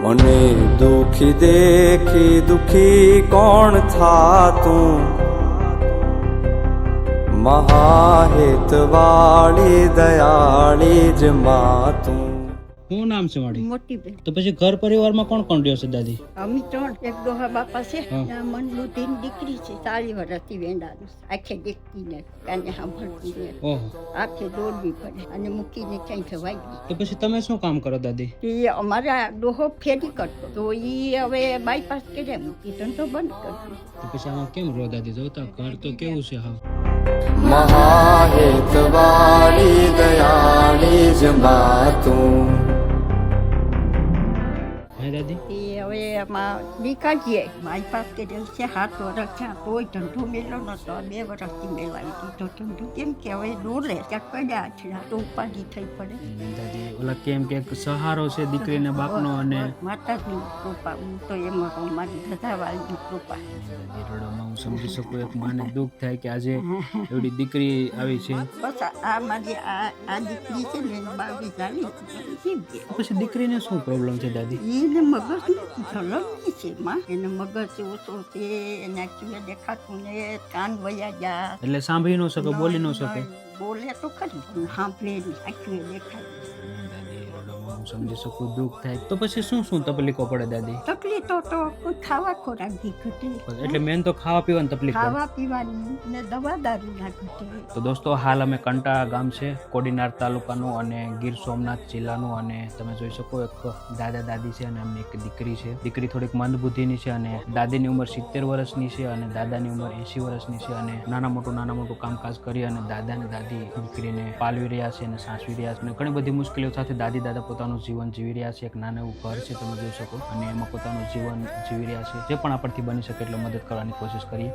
મને દુખી દેખી દુખી કોણ થાતું, મહાહેતવાળી દયાળી જ માતું. શું નામ છે મારી? મોટી બેન. તો પછી ઘર પરિવારમાં કોણ કોણ રહ્યો છે દાદી? અમે ત્રણ, એક ડોહા બાપા છે, હા. મનલુધીન દીકરી છે, 40 વર્ષથી વેંડાનું છે. આંખે દેખતી નથી, કાને સાંભળતી નથી, ઓહો, આંખે દોડવી પડે અને મૂકીને ક્યાંય જવાય નહીં. તો પછી તમે શું કામ કરો દાદી? એ અમારા ડોહો ફેરી કરતો તો એ હવે બાયપાસ કર્યા મૂકી ધંધો બંધ કર્યો. તો પછી આમાં કેમ રો દાદી? જોતા ઘર તો કેવું છે હા. મહાહેતવાળી દયાળી જ માતું. હે દાદી? એ હવે એમાં નીકળીએ બાયપાસ કરેલ છે, 7 વર્ષ થયા તોય ધંધો મેળો નતો. 2 વર્ષથી મેળવાઈ દીધો ધંધો. કેમ કે હવે ડોલે ક્યાંક પડ્યા છે તો ઉપાધિ થઈ પડે. દાદી ઓલા કેમ કે એક સહારો છે દીકરીને બાપનો, અને માતાની કૃપા, હું તો એમાં કહું મારી ધજાવાળીની કૃપા. દાદી રડવામાં હું સમજી શકું, એક માને દુઃખ થાય કે આજે એવડી દીકરી આવી છે. બસ આ મારી આ દીકરી છે ને 22 આવી જીવજે. પછી દીકરીને શું પ્રોબ્લેમ છે દાદી? એને મગજ જલમની છે માં, એને મગજ ઓછો છે, એને આખી દેખાતું ને, કાન વયા ગયા, એટલે સાંભળી ન શકે, બોલી ન શકે. બોલે તો ખરી પણ સાંભળે નહીં, આખી દેખાય. દાદી રડવામાં હું સમજી શકું, દુઃખ થાય. તો પછી શું શું તકલીફો પડે દાદી? તકલીફો તો કોઈ ખાવા ખોરાક ઘી ઘટે, એટલે મેન તો ખાવા પીવાની તકલીફ પડે. ખાવા પીવાની ને દવા દારૂ ના ઘટે. તો દોસ્તો હાલ અમે કંટાળા ગામ છે, કોડીનાર તાલુકાનું અને ગીર સોમનાથ જિલ્લાનું, અને તમે જોઈ શકો એક દાદા દાદી છે અને એમની એક દીકરી છે. દીકરી થોડીક મંદબુદ્ધિની છે અને દાદીની ઉંમર 70 વર્ષની છે અને દાદાની ઉંમર 80 વર્ષની છે, અને નાના મોટું કામકાજ કરી અને દાદા ને દાદી દીકરીને પાલવી રહ્યા છે અને સાચવી રહ્યા છે, અને ઘણી બધી મુશ્કેલીઓ સાથે દાદી દાદા પોતાનું જીવન જીવી રહ્યા છે. એક નાનું એવું ઘર છે તમે જોઈ શકો, અને એમાં પોતાનું જીવન જીવી રહ્યા છે. જે પણ આપણથી બની શકે એટલે મદદ કરવાની કોશિશ કરીએ.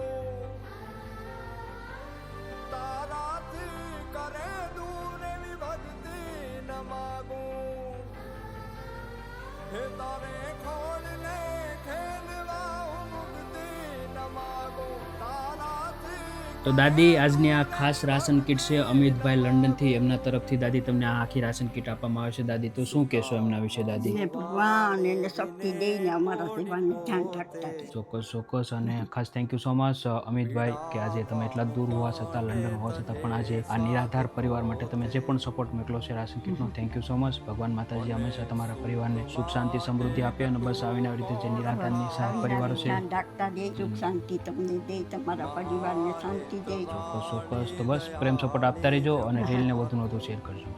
તો દાદી આજની આ ખાસ રાશન કીટ છે અમિતભાઈ લંડનથી, એમના તરફથી દાદી તમને આ આખી રાશન કીટ આપવામાં આવે છે. દાદી તો શું કહેશો એમના વિશે દાદી? ને ભગવાન એને શક્તિ દઈને અમારા સેવાને ધ્યાન રાખતા રહે. ચોક્કસ, અને ખાસ thank you so much Amitbhai કે આજે તમે એટલા દૂર હોવા છતાં, લંડન હોવા છતાં પણ આજે આ નિરાધાર પરિવાર માટે તમે જે પણ સપોર્ટ મોકલો છે રાશન કીટનો, થેન્ક યુ સો મચ. ભગવાન માતાજી હંમેશા તમારા પરિવારને સુખ શાંતિ સમૃદ્ધિ આપે, અને બસ આવીને આવી રીતે જે નિરાધારની સહાય પરિવારો છે ધ્યાન રાખતા દે, સુખ શાંતિ તમને દે, તમારા પરિવારને શાંતિ દે. ચોક્કસ. તો બસ પ્રેમ સપોર્ટ આપતા રહેજો અને રીલને વધુ શેર કરજો.